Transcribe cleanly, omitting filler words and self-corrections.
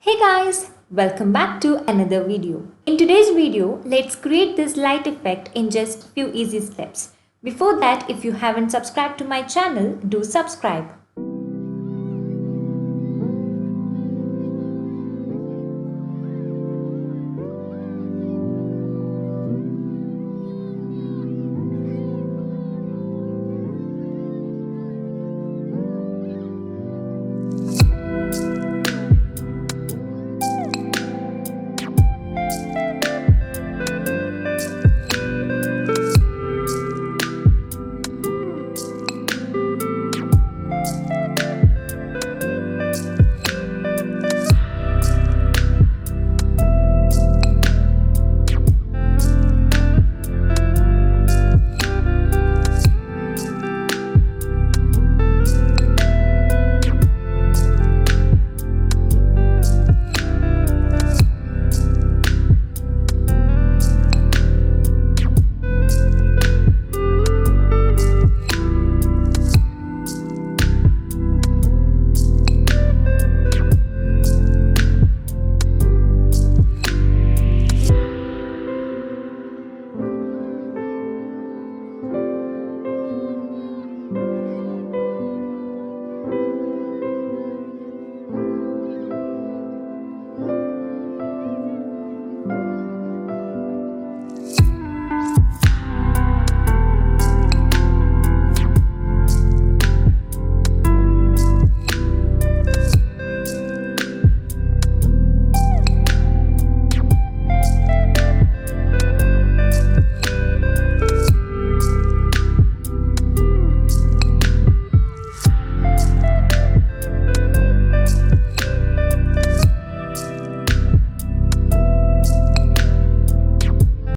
Hey guys, welcome back to another video. In today's video, let's create this light effect in just few easy steps. Before that, if you haven't subscribed to my channel, do subscribe.